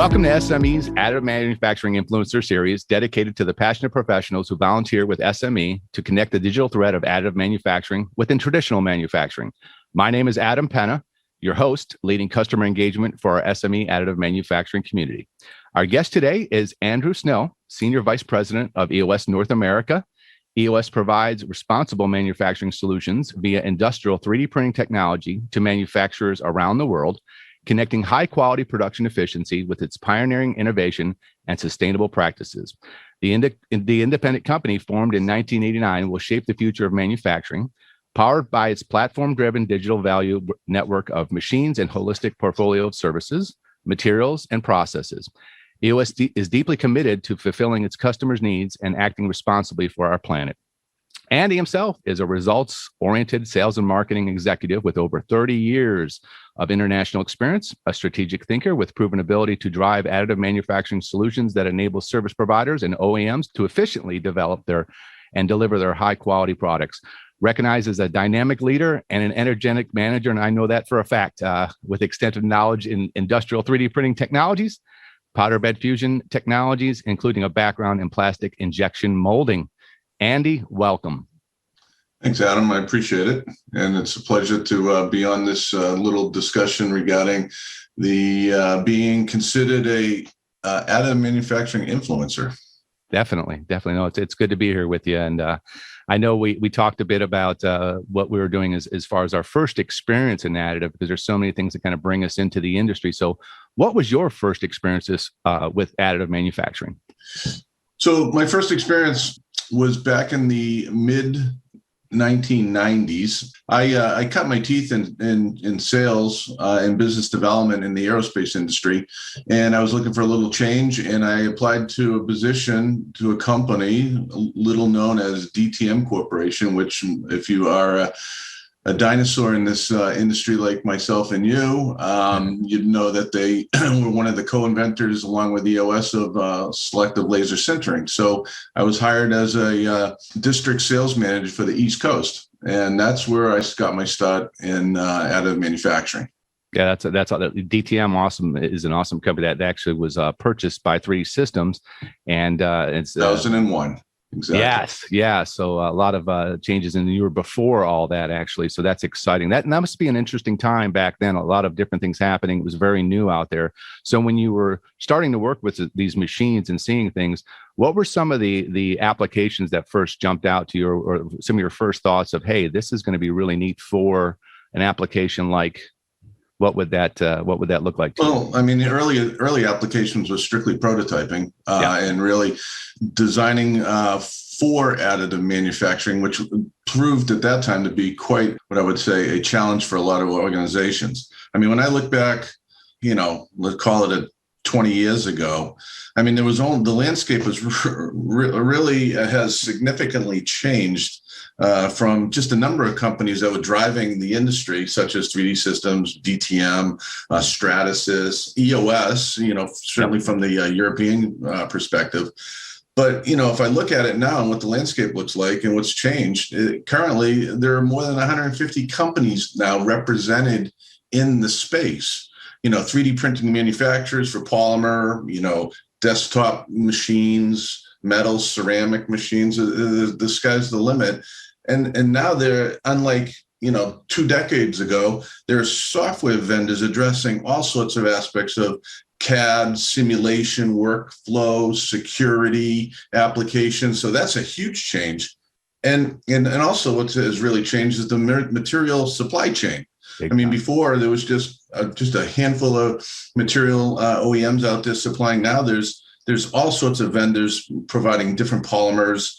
Welcome to SME's Additive Manufacturing Influencer Series, dedicated to the passionate professionals who volunteer with SME to connect the digital thread of additive manufacturing within traditional manufacturing. My name is Adam Penna, your host, leading customer engagement for our SME additive manufacturing community. Our guest today is Andrew Snell, Senior Vice President of EOS North America. EOS provides responsible manufacturing solutions via industrial 3D printing technology to manufacturers around the world, connecting high-quality production efficiency with its pioneering innovation and sustainable practices. The independent company, formed in 1989, will shape the future of manufacturing, powered by its platform-driven digital value network of machines and holistic portfolio of services, materials, and processes. EOS is deeply committed to fulfilling its customers' needs and acting responsibly for our planet. Andy himself is a results-oriented sales and marketing executive with over 30 years of international experience, a strategic thinker with proven ability to drive additive manufacturing solutions that enable service providers and OEMs to efficiently develop and deliver their high-quality products. Recognized as a dynamic leader and an energetic manager, and I know that for a fact, with extensive knowledge in industrial 3D printing technologies, powder bed fusion technologies, including a background in plastic injection molding. Andy, welcome. Thanks, Adam. I appreciate it. And it's a pleasure to be on this little discussion regarding the being considered a additive manufacturing influencer. Definitely. No, it's good to be here with you. And I know we talked a bit about what we were doing as far as our first experience in additive, because there's so many things that kind of bring us into the industry. So what was your first experiences with additive manufacturing? So my first experience was back in the mid 1990s. I cut my teeth in sales and business development in the aerospace industry, and I was looking for a little change, and I applied to a position to a company little known as DTM Corporation, which, if you are a dinosaur in this industry like myself and you, you'd know that they were one of the co-inventors, along with EOS, of selective laser sintering. So I was hired as a district sales manager for the East Coast, and that's where I got my start in additive manufacturing. Yeah, that's DTM. Is an awesome company that actually was purchased by 3D Systems, and it's 2001. Exactly. Yes. Yeah. So a lot of changes, and you were before all that, actually. So that's exciting. That must be an interesting time back then. A lot of different things happening. It was very new out there. So when you were starting to work with these machines and seeing things, what were some of the applications that first jumped out to you, or some of your first thoughts of, hey, this is going to be really neat for an application like? What would that look like to you? Well, I mean, the early applications was strictly prototyping and really designing for additive manufacturing, which proved at that time to be quite, what I would say, a challenge for a lot of organizations. I mean, when I look back, let's call it 20 years ago, I mean, the landscape was really has significantly changed. From just a number of companies that were driving the industry, such as 3D Systems, DTM, Stratasys, EOS, certainly from the European perspective. But, if I look at it now and what the landscape looks like and what's changed, currently there are more than 150 companies now represented in the space. 3D printing manufacturers for polymer, desktop machines, metal, ceramic machines. The sky's the limit. And now they're, unlike 2 decades ago, there are software vendors addressing all sorts of aspects of CAD, simulation, workflow, security, applications. So that's a huge change. And also what has really changed is the material supply chain. I mean, before there was just a handful of material OEMs out there supplying. Now there's all sorts of vendors providing different polymers,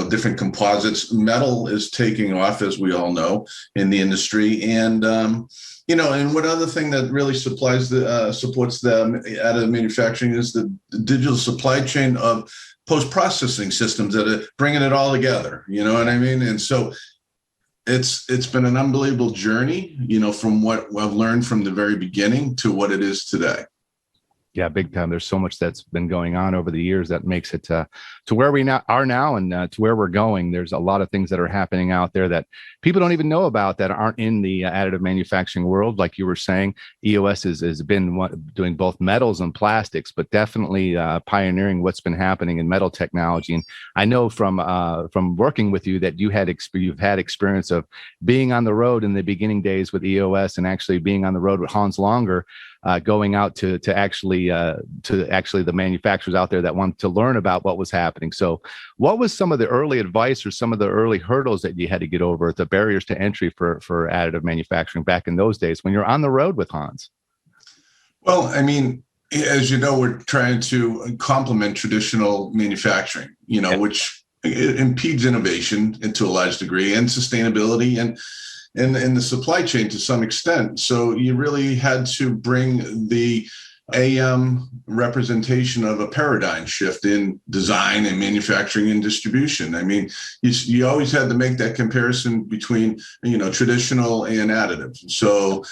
different composites. Metal is taking off, as we all know, in the industry. And, and one other thing that really supports the additive manufacturing is the digital supply chain of post-processing systems that are bringing it all together. You know what I mean? And so it's been an unbelievable journey, from what I've learned from the very beginning to what it is today. Yeah, big time. There's so much that's been going on over the years that makes it to where we are now and to where we're going. There's a lot of things that are happening out there that people don't even know about that aren't in the additive manufacturing world. Like you were saying, EOS has been doing both metals and plastics, but definitely pioneering what's been happening in metal technology. And I know from working with you that you've had experience of being on the road in the beginning days with EOS and actually being on the road with Hans Longer. Going out to actually the manufacturers out there that want to learn about what was happening. So what was some of the early advice or some of the early hurdles that you had to get over, the barriers to entry for additive manufacturing back in those days when you're on the road with Hans? Well, I mean, as you know, we're trying to complement traditional manufacturing, which impedes innovation to a large degree and sustainability and the supply chain to some extent. So you really had to bring the AM representation of a paradigm shift in design and manufacturing and distribution. I mean, you always had to make that comparison between, traditional and additive. So,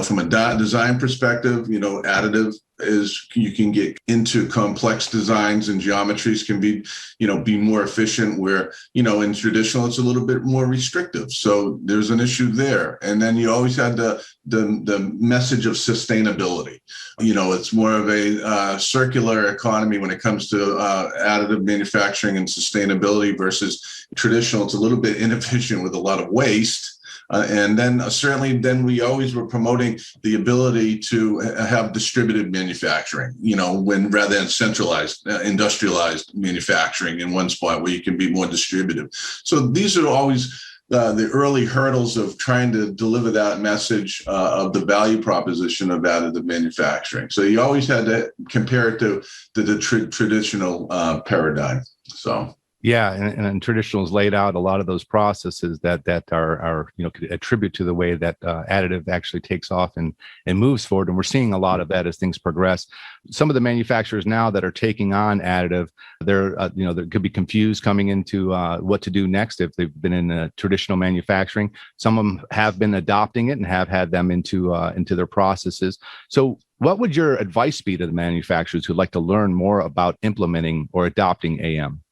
from a design perspective, additive is you can get into complex designs and geometries can be more efficient where, in traditional, it's a little bit more restrictive. So there's an issue there. And then you always had the message of sustainability. It's more of a circular economy when it comes to additive manufacturing and sustainability versus traditional. It's a little bit inefficient with a lot of waste. And then certainly we always were promoting the ability to have distributed manufacturing, when rather than centralized, industrialized manufacturing in one spot where you can be more distributed. So these are always the early hurdles of trying to deliver that message of the value proposition of additive manufacturing. So you always had to compare it to the traditional paradigm. So. Yeah, and traditional has laid out a lot of those processes that are could attribute to the way that additive actually takes off and moves forward, and we're seeing a lot of that as things progress. Some of the manufacturers now that are taking on additive, they're they could be confused coming into what to do next if they've been in traditional manufacturing. Some of them have been adopting it and have had them into their processes. So, what would your advice be to the manufacturers who'd like to learn more about implementing or adopting AM?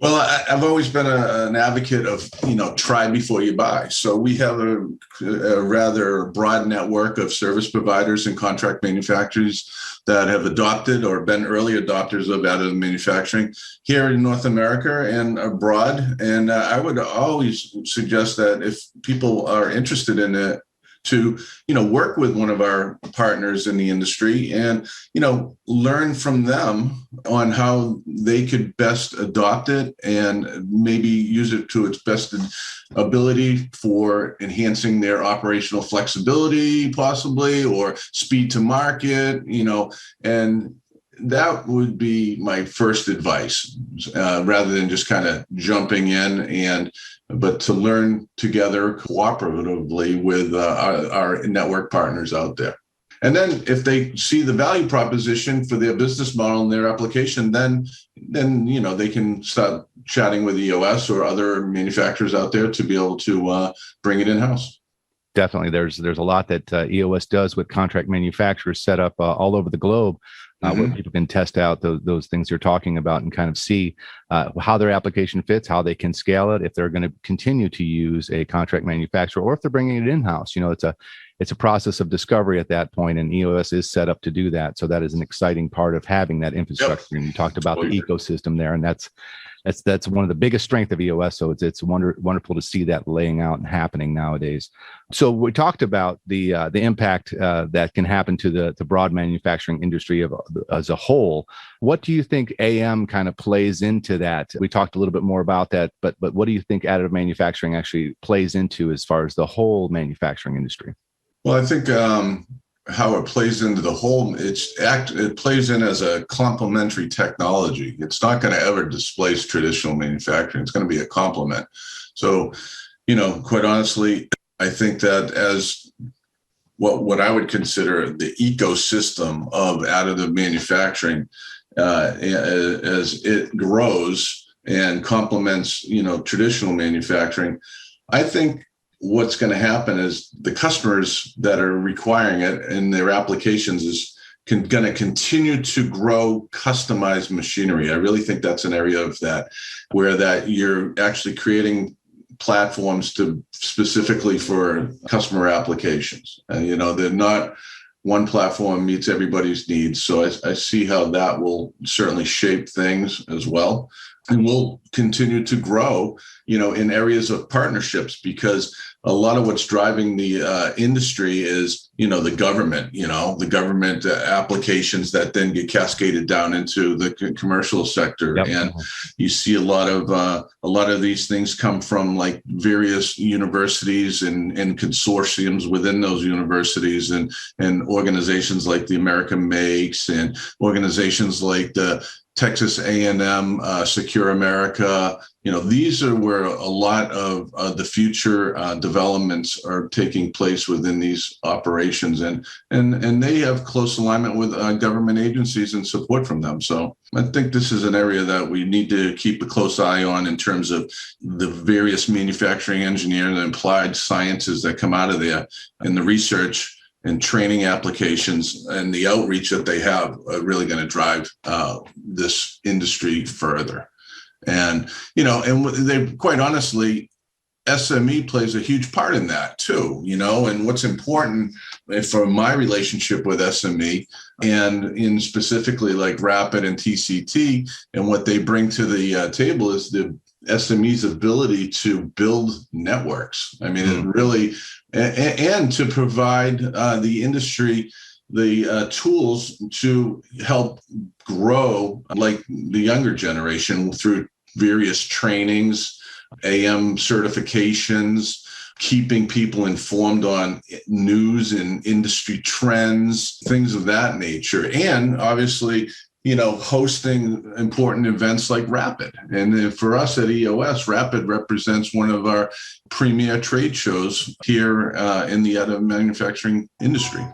Well, I've always been an advocate of, try before you buy. So we have a rather broad network of service providers and contract manufacturers that have adopted or been early adopters of additive manufacturing here in North America and abroad. And I would always suggest that if people are interested in it, to work with one of our partners in the industry and learn from them on how they could best adopt it and maybe use it to its best ability for enhancing their operational flexibility possibly, or speed to market, and that would be my first advice, rather than just kind of jumping in but to learn together cooperatively with our network partners out there. And then if they see the value proposition for their business model and their application, then they can start chatting with EOS or other manufacturers out there to be able to bring it in-house. Definitely. There's a lot that EOS does with contract manufacturers set up all over the globe. Where people can test out those things you're talking about and kind of see how their application fits, how they can scale it, if they're going to continue to use a contract manufacturer, or if they're bringing it in-house. It's a process of discovery at that point, and EOS is set up to do that. So that is an exciting part of having that infrastructure. Yep. And you talked about the ecosystem there, and that's one of the biggest strengths of EOS. So it's wonderful to see that laying out and happening nowadays. So we talked about the impact that can happen to the broad manufacturing industry as a whole. What do you think AM kind of plays into that? We talked a little bit more about that, but what do you think additive manufacturing actually plays into as far as the whole manufacturing industry? Well, I think how it plays into the whole, it plays in as a complementary technology. It's not going to ever displace traditional manufacturing. It's going to be a complement. So, quite honestly, I think that as what I would consider the ecosystem of additive manufacturing, as it grows and complements, traditional manufacturing, I think what's going to happen is the customers that are requiring it in their applications is going to continue to grow customized machinery. I really think that's an area of that where that you're actually creating platforms to specifically for customer applications. And, they're not one platform meets everybody's needs. So I see how that will certainly shape things as well. And we'll continue to grow, in areas of partnerships, because a lot of what's driving the industry is, the government applications that then get cascaded down into the commercial sector. Yep. And you see a lot of these things come from like various universities and consortiums within those universities and organizations like the American Makes and organizations like the Texas A&M, Secure America. These are where a lot of the future developments are taking place within these operations, and they have close alignment with government agencies and support from them. So I think this is an area that we need to keep a close eye on in terms of the various manufacturing engineering and applied sciences that come out of there, and the research and training applications and the outreach that they have are really going to drive this industry further. And, and they quite honestly, SME plays a huge part in that too, and what's important for my relationship with SME and in specifically like RAPID and TCT and what they bring to the table is the SME's ability to build networks. I mean, it really, and to provide the industry the tools to help grow like the younger generation through various trainings, AM certifications, keeping people informed on news and industry trends, things of that nature. And obviously, hosting important events like RAPID. And for us at EOS, RAPID represents one of our premier trade shows here in the additive manufacturing industry.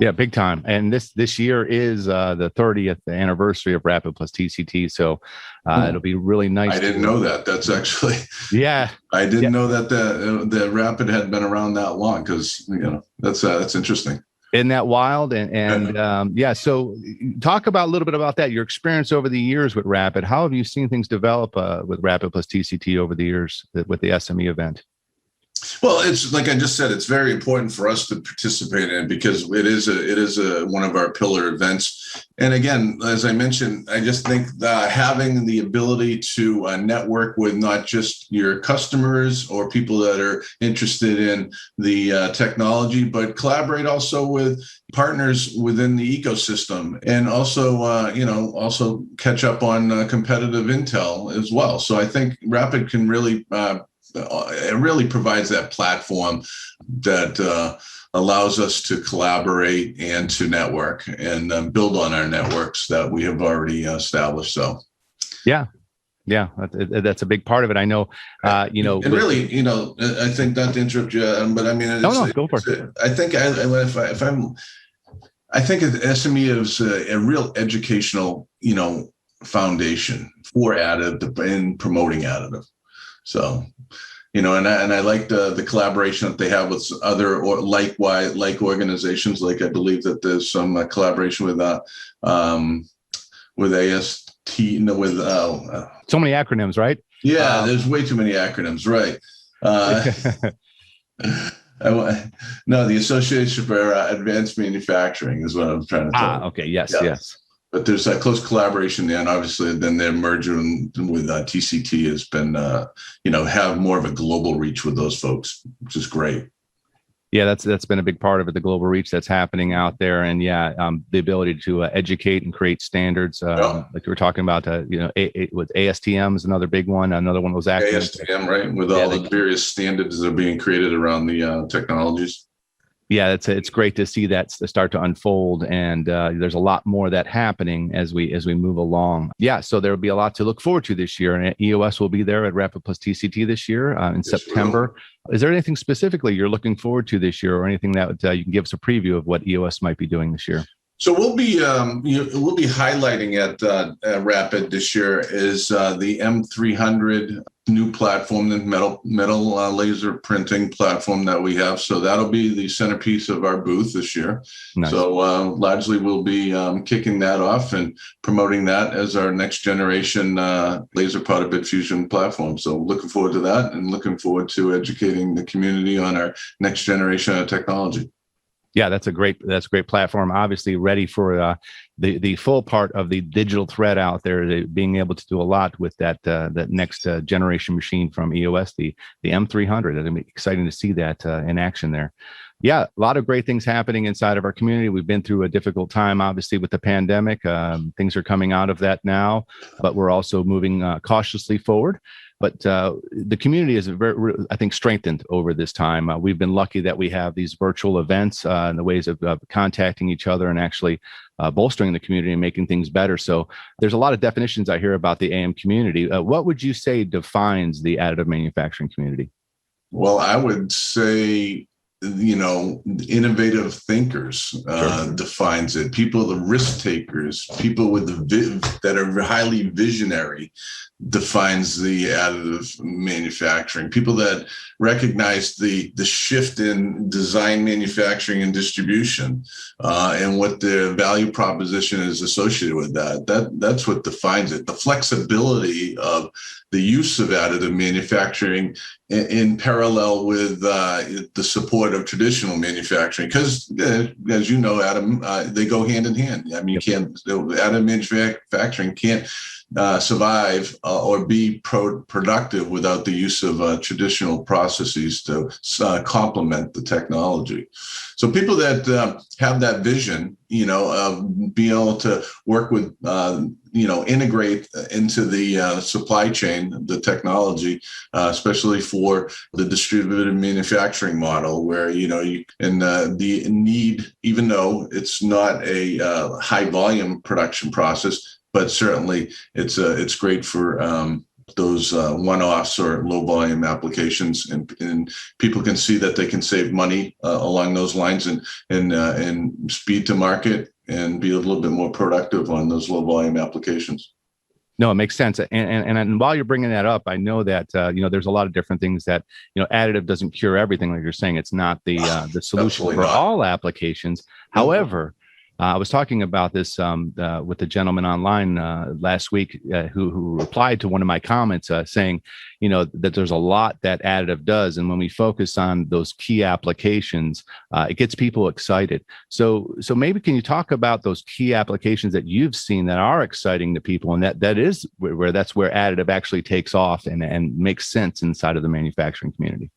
Yeah, big time. And this year is the 30th anniversary of RAPID plus TCT. So it'll be really nice. I didn't know that. That's actually, yeah. I didn't know that the RAPID had been around that long, because that's interesting. Isn't that wild? And yeah, so talk about a little bit about that, your experience over the years with RAPID. How have you seen things develop with RAPID plus TCT over the years with the SME event? Well, it's like I just said, it's very important for us to participate in, because it is one of our pillar events. And again, as I mentioned, I just think that having the ability to network with not just your customers or people that are interested in the technology, but collaborate also with partners within the ecosystem, and also also catch up on competitive intel as well. So I think RAPID can really it really provides that platform that allows us to collaborate and to network and build on our networks that we have already established. So, yeah, that's a big part of it. I know, and really, I think, not to interrupt you, but I mean, go for it. I think I think SME is a real educational, foundation for additive and promoting additive. So, and I like the collaboration that they have with other or like organizations. Like I believe that there's some collaboration with AST, with so many acronyms, right? Yeah, there's way too many acronyms, right? No, the Association for Advanced Manufacturing is what I'm trying to tell you. Okay, yes. But there's a close collaboration there, and obviously then their merger with TCT has been, have more of a global reach with those folks, which is great. Yeah, that's been a big part of it, the global reach that's happening out there, and the ability to educate and create standards, like you were talking about. With ASTM is another big one. Another one was ASTM, right? With all the various standards that are being created around the technologies. Yeah, it's great to see that start to unfold, and there's a lot more of that happening as we move along. Yeah, so there will be a lot to look forward to this year, and EOS will be there at RAPID plus TCT this year in September. Is there anything specifically you're looking forward to this year, or anything that you can give us a preview of what EOS might be doing this year? So we'll be highlighting at Rapid this year is the M300 new platform, the metal laser printing platform that we have. So that'll be the centerpiece of our booth this year. Nice. So largely we'll be kicking that off and promoting that as our next generation laser powder bed fusion platform. So looking forward to that, and looking forward to educating the community on our next generation of technology. Yeah, that's a great platform. Obviously, ready for the full part of the digital thread out there. Being able to do a lot with that next generation machine from EOS, the M300. It'll be exciting to see that in action there. Yeah, a lot of great things happening inside of our community. We've been through a difficult time, obviously, with the pandemic. Things are coming out of that now, but we're also moving cautiously forward. But the community is I think, strengthened over this time. We've been lucky that we have these virtual events and the ways of contacting each other and actually bolstering the community and making things better. So there's a lot of definitions I hear about the AM community. What would you say defines the additive manufacturing community? Well, I would say, innovative thinkers defines it. People, the risk takers, people with that are highly visionary, defines the additive manufacturing. People that recognize the shift in design, manufacturing, and distribution, and what their value proposition is associated with that. That's what defines it. The flexibility of the use of additive manufacturing in parallel with the support of traditional manufacturing, because as you know, Adam, they go hand in hand. I mean, additive manufacturing can't survive or be productive without the use of traditional processes to complement the technology. So people that have that vision, be able to work with, integrate into the supply chain, the technology, especially for the distributed manufacturing model, where the need, even though it's not a high volume production process, but certainly it's great for those one-offs or low volume applications, and people can see that they can save money along those lines and speed to market and be a little bit more productive on those low volume applications. No, it makes sense. And while you're bringing that up, I know that there's a lot of different things that additive doesn't cure everything, like you're saying. It's not the solution for all applications. However, I was talking about this with a gentleman online last week who replied to one of my comments saying, that there's a lot that additive does. And when we focus on those key applications, it gets people excited. So maybe can you talk about those key applications that you've seen that are exciting to people, and that's where additive actually takes off and makes sense inside of the manufacturing community?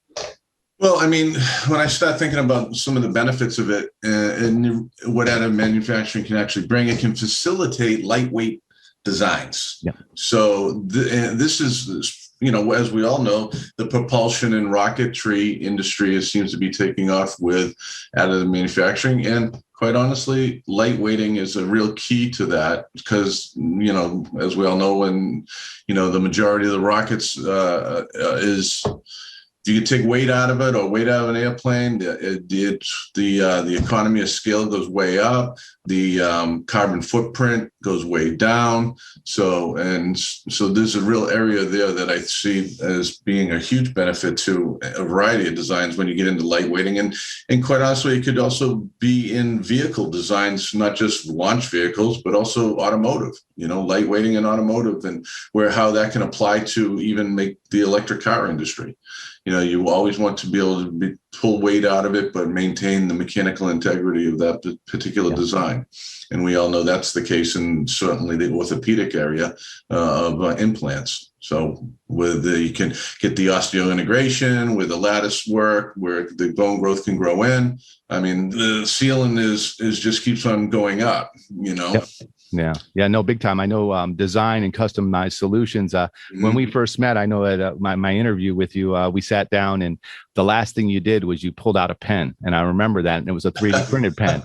Well, I mean, when I start thinking about some of the benefits of it and what additive manufacturing can actually bring, it can facilitate lightweight designs. Yeah. So this is, as we all know, the propulsion and rocketry industry seems to be taking off with additive manufacturing. And quite honestly, lightweighting is a real key to that, because, as we all know, when, the majority of the rockets is... If you can take weight out of it or weight out of an airplane, the economy of scale goes way up. The carbon footprint goes way down. So there's a real area there that I see as being a huge benefit to a variety of designs when you get into lightweighting. And quite honestly, it could also be in vehicle designs, not just launch vehicles, but also automotive, lightweighting in automotive, and how that can apply to even make the electric car industry. You always want to be able to pull weight out of it, but maintain the mechanical integrity of that particular design. And we all know that's the case in certainly the orthopedic area of implants. So you can get the osseointegration with the lattice work where the bone growth can grow in. I mean, the ceiling is just keeps on going up, Yep. Yeah, no, big time. I know design and customized solutions. When we first met, I know at my interview with you, we sat down, and the last thing you did was you pulled out a pen. And I remember that, and it was a 3D printed pen.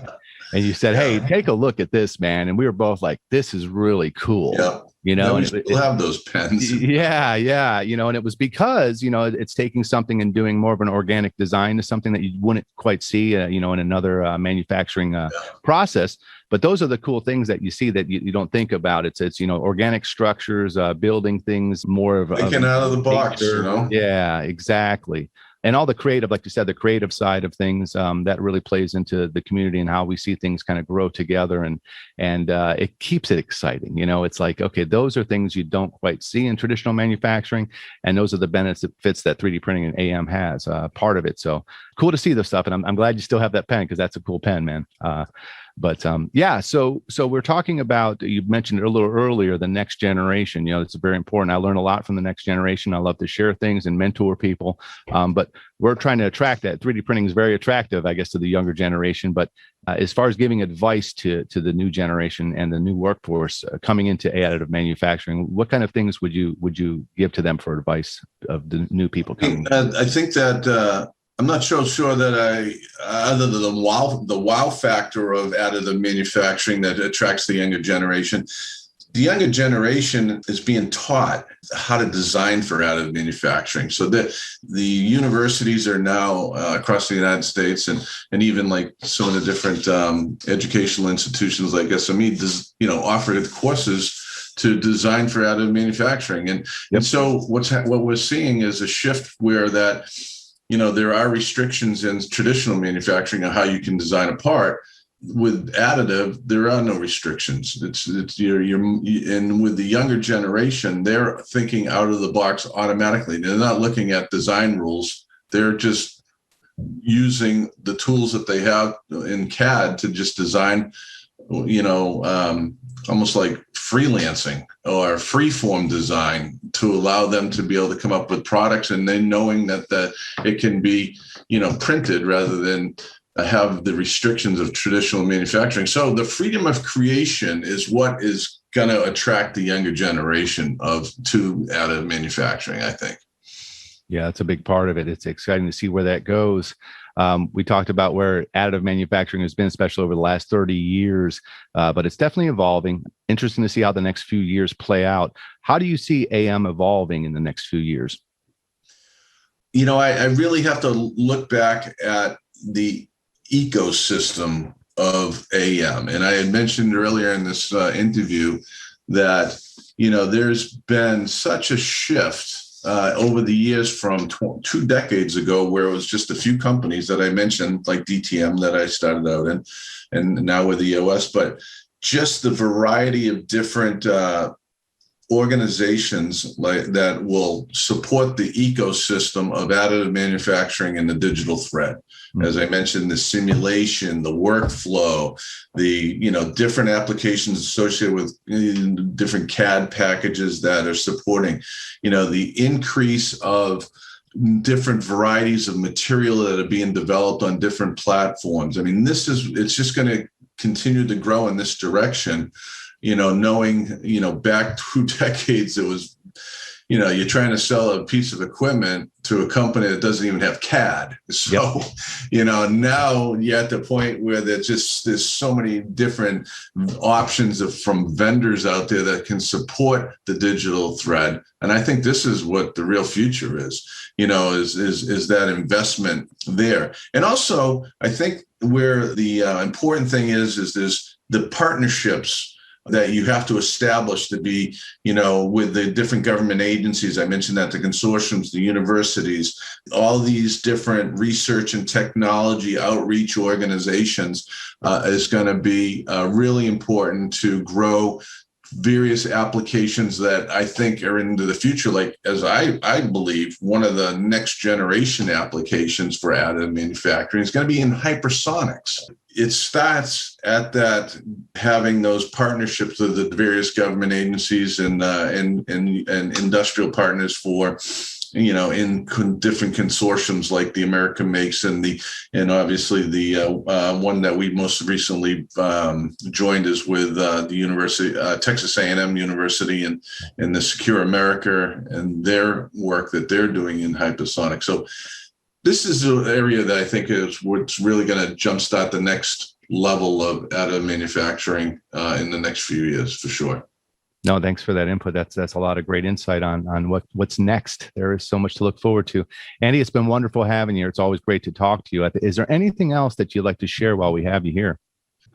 And you said, "Hey, take a look at this, man." And we were both like, "This is really cool." Yeah. you know, we and still have those pens. Yeah. You know, and it was because, you know, it's taking something and doing more of an organic design to something that you wouldn't quite see, you know, in another manufacturing process. But those are the cool things that you see that you don't think about. It's, you know, organic structures, building things more of thinking out of the box, you know? Yeah, exactly. And all the creative, like you said, the creative side of things, that really plays into the community and how we see things kind of grow together, and it keeps it exciting. You know, it's like, okay, those are things you don't quite see in traditional manufacturing, and those are the benefits that 3D printing and AM has, part of it. So cool to see this stuff, and I'm glad you still have that pen, because that's a cool pen, man. But yeah, so we're talking about, you mentioned it a little earlier, the next generation. You know, it's very important. I learn a lot from the next generation. I love to share things and mentor people. But we're trying to attract that. 3D printing is very attractive, I guess, to the younger generation. But as far as giving advice to the new generation and the new workforce coming into additive manufacturing, what kind of things would you give to them for advice of the new people coming? I think that I'm not sure that other than the wow factor of additive manufacturing that attracts the younger generation. The younger generation is being taught how to design for additive manufacturing. So the universities are now across the United States, and even like some of the different educational institutions like SME, offer courses to design for additive manufacturing. And so what we're seeing is a shift where that, you know, there are restrictions in traditional manufacturing on how you can design a part. With additive, there are no restrictions. And with the younger generation, they're thinking out of the box automatically. They're not looking at design rules. They're just using the tools that they have in CAD to just design, you know, almost like freelancing or freeform design to allow them to be able to come up with products, and then knowing that it can be, you know, printed rather than have the restrictions of traditional manufacturing. So the freedom of creation is what is going to attract the younger generation to additive manufacturing, I think. Yeah, that's a big part of it. It's exciting to see where that goes. We talked about where additive manufacturing has been, especially over the last 30 years, but it's definitely evolving. Interesting to see how the next few years play out. How do you see AM evolving in the next few years? You know, I really have to look back at the ecosystem of AM. And I had mentioned earlier in this interview that, you know, there's been such a shift over the years from 2 decades ago, where it was just a few companies that I mentioned, like DTM that I started out in, and now with EOS, but just the variety of different organizations like that will support the ecosystem of additive manufacturing and the digital thread. As I mentioned, the simulation, the workflow, the, you know, different applications associated with different CAD packages that are supporting, you know, the increase of different varieties of material that are being developed on different platforms. I mean, it's just going to continue to grow in this direction. You know, knowing, you know, back 2 decades, it was, you know, you're trying to sell a piece of equipment to a company that doesn't even have CAD. So, you know, now you're at the point where there's so many different options from vendors out there that can support the digital thread. And I think this is what the real future is, you know, is that investment there. And also, I think where the important thing is there's the partnerships that you have to establish to be, you know, with the different government agencies. I mentioned that the consortiums, the universities, all these different research and technology outreach organizations is going to be really important to grow various applications that I think are into the future. Like, as I believe, one of the next generation applications for additive manufacturing is going to be in hypersonics. It starts at that, having those partnerships with the various government agencies and industrial partners for, you know, in different consortiums like the America Makes and obviously the one that we most recently joined is with the University, Texas A&M University and the Secure America and their work that they're doing in hypersonics. So this is an area that I think is what's really going to jumpstart the next level of additive manufacturing in the next few years, for sure. No, thanks for that input. That's a lot of great insight on what's next. There is so much to look forward to. Andy, it's been wonderful having you. It's always great to talk to you. Is there anything else that you'd like to share while we have you here?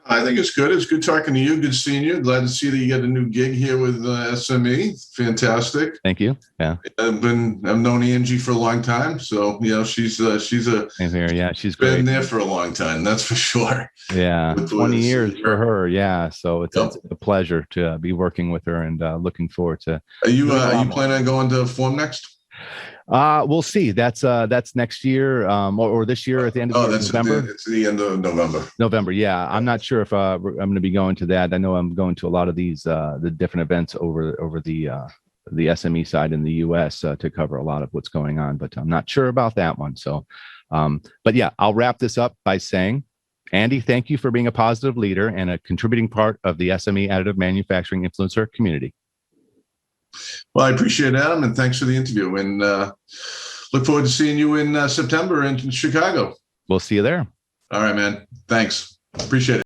I think it's good. It's good talking to you. Good seeing you. Glad to see that you get a new gig here with SME. Fantastic. Thank you. Yeah, I've known Angie for a long time, so she's a same here. Yeah, she's been great. there for a long time. That's for sure. Yeah, 20 years for her. Yeah, so it's Yep. a pleasure to be working with her and looking forward to. Are you planning on going to Form Next? We'll see. That's next year or this year at the end of November. It's the end of November. November, yeah. I'm not sure if I'm going to be going to that. I know I'm going to a lot of these the different events over the SME side in the U.S. To cover a lot of what's going on, but I'm not sure about that one. So, but yeah, I'll wrap this up by saying, Andy, thank you for being a positive leader and a contributing part of the SME additive manufacturing influencer community. Well, I appreciate it, Adam, and thanks for the interview. And look forward to seeing you in September in Chicago. We'll see you there. All right, man. Thanks. Appreciate it.